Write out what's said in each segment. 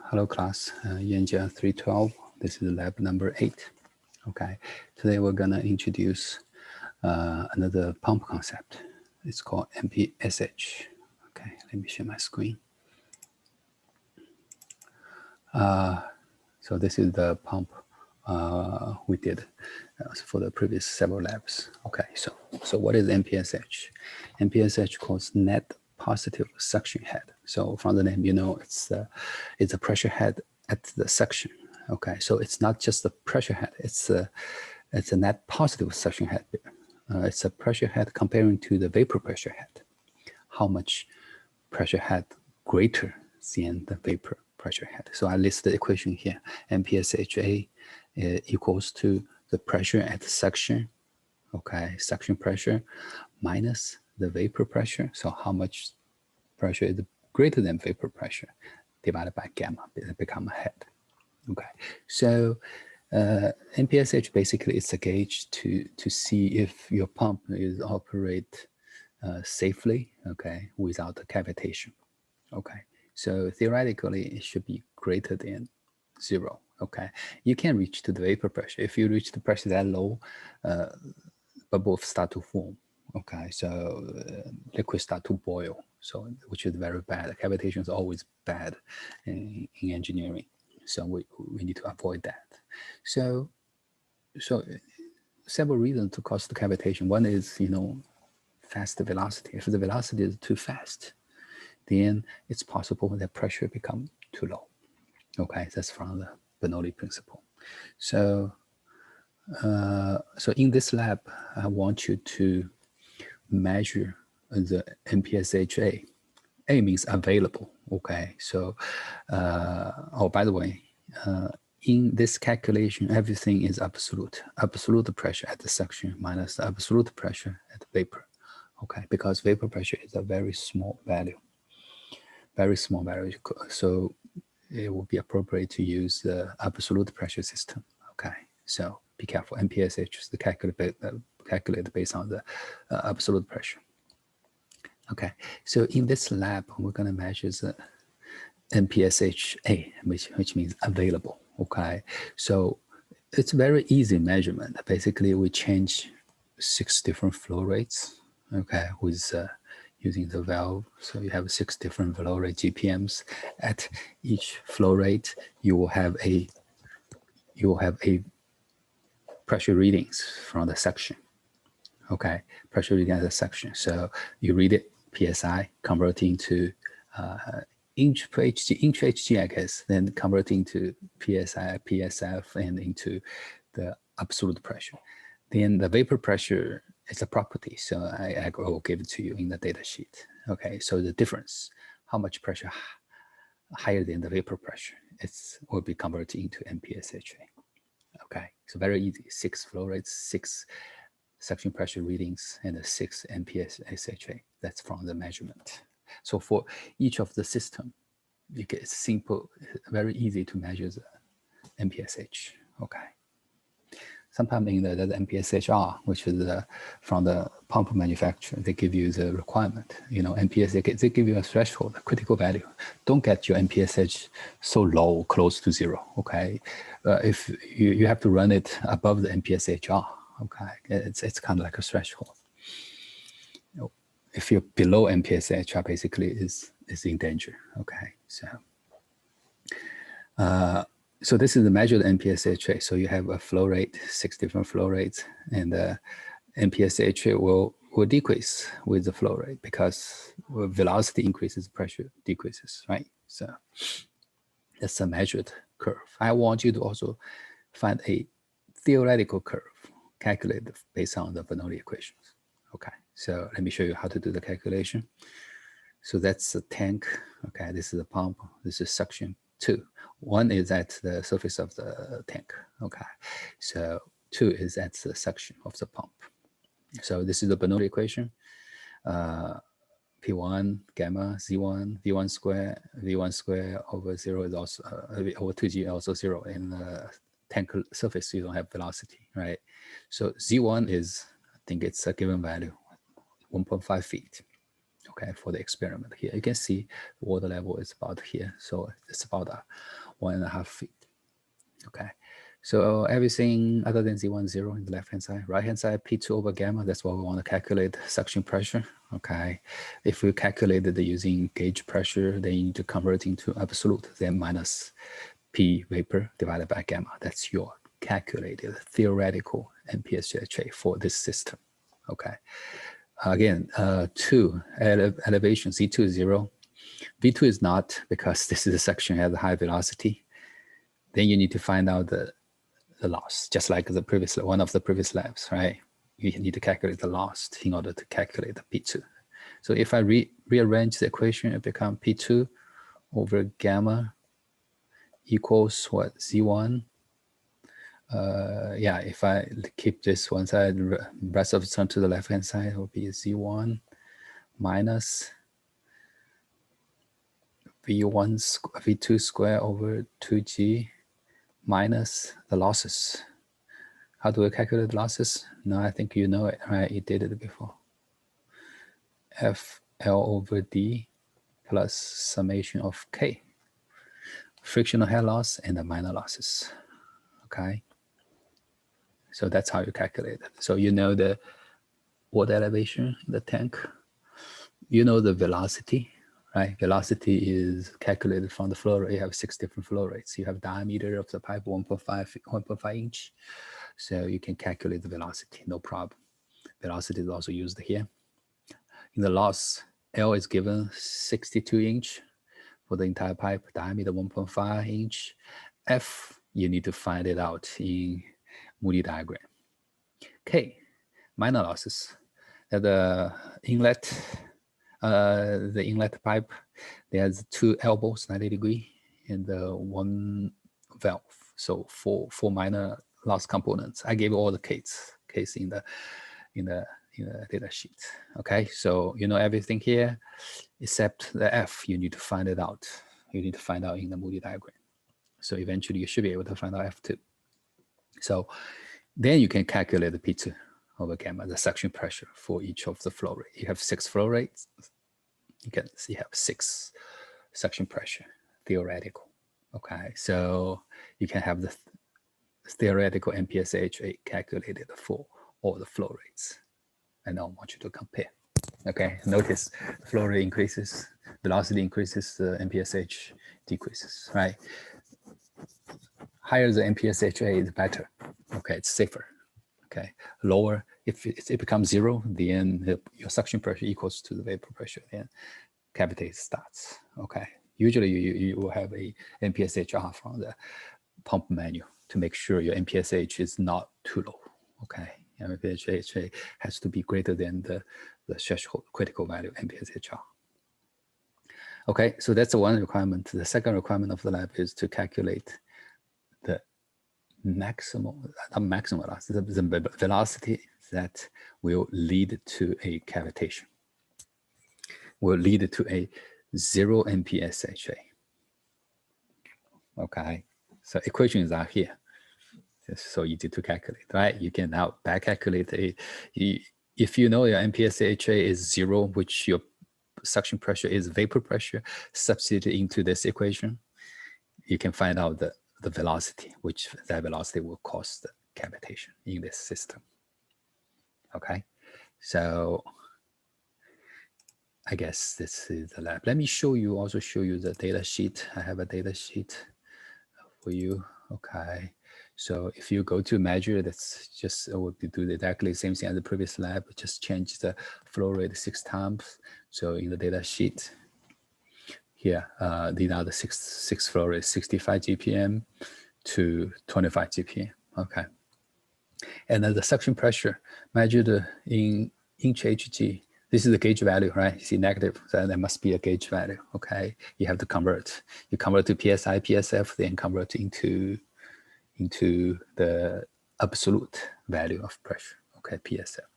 Hello class, Yanjia 312. This is lab number 8. Okay, today we're gonna introduce another pump concept. It's called MPSH. Okay, let me share my screen. So this is the pump we did for the previous several labs. Okay, so what is MPSH? MPSH calls net positive suction head. So from the name, you know, it's a pressure head at the suction. Okay, so it's not just the pressure head, it's a net positive suction head. It's a pressure head comparing to the vapor pressure head. How much pressure head greater than the vapor pressure head. So I list the equation here. MPSHA equals to the pressure at the suction, okay, suction pressure minus the vapor pressure. So how much pressure is greater than vapor pressure divided by gamma, it becomes a head. Okay, so MPSH basically is a gauge to see if your pump is operate safely, okay, without the cavitation. Okay, so theoretically it should be greater than 0. Okay, you can reach to the vapor pressure. If you reach the pressure that low, bubbles start to form. Okay, so liquid start to boil, so which is very bad. Cavitation is always bad in engineering, so we need to avoid that. So several reasons to cause the cavitation. One is, you know, fast velocity. If the velocity is too fast, then it's possible that pressure become too low. Okay, that's from the Bernoulli principle. So, so in this lab, I want you to measure the MPSHA. A means available. Okay, so, oh, by the way, in this calculation, everything is absolute. Absolute pressure at the suction minus the absolute pressure at the vapor. Okay, because vapor pressure is a very small value. Very small value. So it will be appropriate to use the absolute pressure system. Okay, so be careful. MPSH is calculated based on the absolute pressure. Okay, so in this lab, we're going to measure the MPSHA, which means available. Okay, so it's very easy measurement. Basically, we change 6 different flow rates. Okay, with using the valve. So you have 6 different flow rate GPMs. At each flow rate, you will have a pressure readings from the section. Okay, pressure reading at the section. So you read it, PSI, converting to inch per HG, inch HG, I guess, then converting to PSI, PSF, and into the absolute pressure. Then the vapor pressure is a property, so I will give it to you in the data sheet. Okay, so the difference, how much pressure higher than the vapor pressure, will be converted into MPSHA. Okay, so very easy, 6 flow rates, 6 suction pressure readings, and 6 MPSHA. That's from the measurement. So for each of the system, you get simple, very easy to measure the MPSH. Okay. Sometimes in the MPSHR, which is from the pump manufacturer, they give you the requirement. You know, MPSH, they give you a threshold, a critical value. Don't get your MPSH so low, close to 0. Okay, if you have to run it above the MPSHR. Okay, it's kind of like a threshold. You know, if you're below MPSHR, basically is in danger. Okay, so. So this is the measured MPSHA. So you have a flow rate, 6 different flow rates, and MPSHA will decrease with the flow rate because velocity increases, pressure decreases, right? So that's a measured curve. I want you to also find a theoretical curve calculated based on the Bernoulli equations. Okay, so let me show you how to do the calculation. So that's the tank. Okay, this is the pump. This is suction 2. 1 is at the surface of the tank. Okay, so 2 is at the suction of the pump. So this is the Bernoulli equation. P1 gamma Z1 V1 square over 0 is also over 2G also 0. In the tank surface, you don't have velocity, right? So Z1 is, I think it's a given value, 1.5 feet. okay, for the experiment here. You can see the water level is about here. So it's about 1.5 feet. Okay. So everything other than Z1, 0 in the left-hand side. Right-hand side, P2 over gamma, that's what we want to calculate suction pressure. Okay. If we calculated using gauge pressure, then you need to convert into absolute, then minus P vapor divided by gamma. That's your calculated theoretical MPSHA for this system. Okay. Again, 2 elevation, Z2 is 0. V2 is not, because this is a section has a high velocity. Then you need to find out the loss, just like the previous one of the previous labs, right? You need to calculate the loss in order to calculate the P2. So if I rearrange the equation, it becomes P2 over gamma equals what, Z1. Yeah, if I keep this one side, rest of the term to the left-hand side, it will be Z1 minus V2 square over 2G minus the losses. How do we calculate losses? No, I think you know it, right? You did it before. FL over D plus summation of K. Frictional head loss and the minor losses, okay? So that's how you calculate it. So you know the water elevation in the tank. You know the velocity, right? Velocity is calculated from the flow rate. You have 6 different flow rates. You have diameter of the pipe 1.5 inch. So you can calculate the velocity, no problem. Velocity is also used here. In the loss, L is given 62 inch for the entire pipe, diameter 1.5 inch. F, you need to find it out in Moody diagram. K, minor losses. The inlet pipe, there's 2 elbows, 90 degree, and 1 valve. So four minor loss components. I gave all the case in the data sheet. Okay, so you know everything here except the F. You need to find it out. You need to find out in the Moody diagram. So eventually you should be able to find out F2. So then you can calculate the P2 over gamma, the suction pressure for each of the flow rate. You have 6 flow rates. You can see you have 6 suction pressure, theoretical. Okay, so you can have the theoretical MPSHA calculated for all the flow rates. And I want you to compare. Okay, notice the flow rate increases, velocity increases, the MPSH decreases, right? Higher the MPSHA is better. Okay, it's safer. Okay, lower, if it becomes 0, then your suction pressure equals to the vapor pressure, then cavity starts. Okay, usually you will have a MPSHR from the pump manual to make sure your MPSH is not too low. Okay, MPSH has to be greater than the threshold critical value MPSHR. Okay, so that's the one requirement. The second requirement of the lab is to calculate the maximum, not maximum velocity, the velocity that will lead to a cavitation, will lead to a 0 MPSHA. Okay, so equations are here. It's so easy to calculate, right? You can now back calculate if you know your MPSHA is 0, which your suction pressure is vapor pressure, substitute into this equation, you can find out the velocity, which that velocity will cause the cavitation in this system. Okay, so I guess this is the lab. Let me also show you the data sheet. I have a data sheet for you. Okay, so if you go to measure, that's just will do exactly the same thing as the previous lab, just change the flow rate 6 times. So in the data sheet here, these are the six flow rates, 65 GPM to 25 GPM. Okay, and then the suction pressure measured in inch Hg. This is the gauge value, right? You see negative, so there must be a gauge value. Okay, you have to convert. You convert to PSI, PSF, then convert into the absolute value of pressure. Okay, PSF.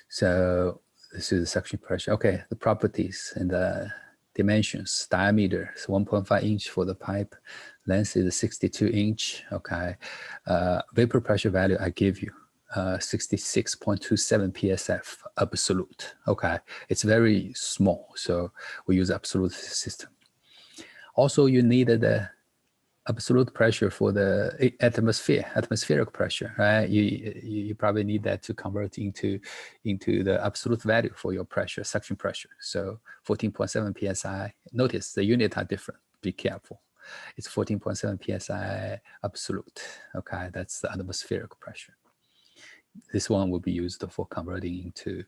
So this is the suction pressure. Okay, the properties and the dimensions. Diameter is 1.5 inch for the pipe. Length is 62 inch. Okay, vapor pressure value I give you. 66.27 PSF absolute. Okay, it's very small, so we use absolute system. Also, you needed the absolute pressure for the atmospheric pressure, right? You probably need that to convert into the absolute value for your pressure, suction pressure. So 14.7 psi. Notice the units are different. Be careful. It's 14.7 psi absolute. Okay, that's the atmospheric pressure. This one will be used for converting into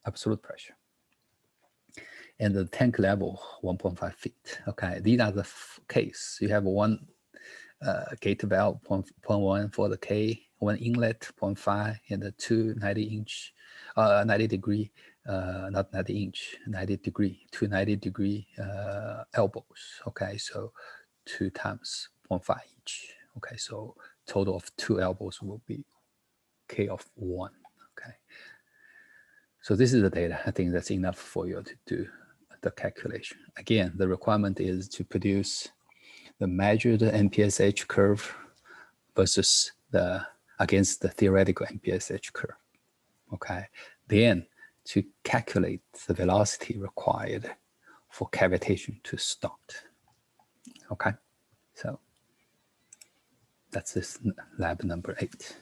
absolute pressure. And the tank level, 1.5 feet. Okay, these are the case. You have one gate valve, 0.1 for the K, one inlet, 0.5, and the two 90-inch, 90-degree, not 90-inch, 90-degree, two 90-degree elbows. Okay, so 2 times 0.5 each. Okay, so total of 2 elbows will be K of 1. Okay, so this is the data. I think that's enough for you to do the calculation. Again, the requirement is to produce the measured MPSH curve versus against the theoretical MPSH curve. Okay, then to calculate the velocity required for cavitation to start. Okay, so that's this lab number 8.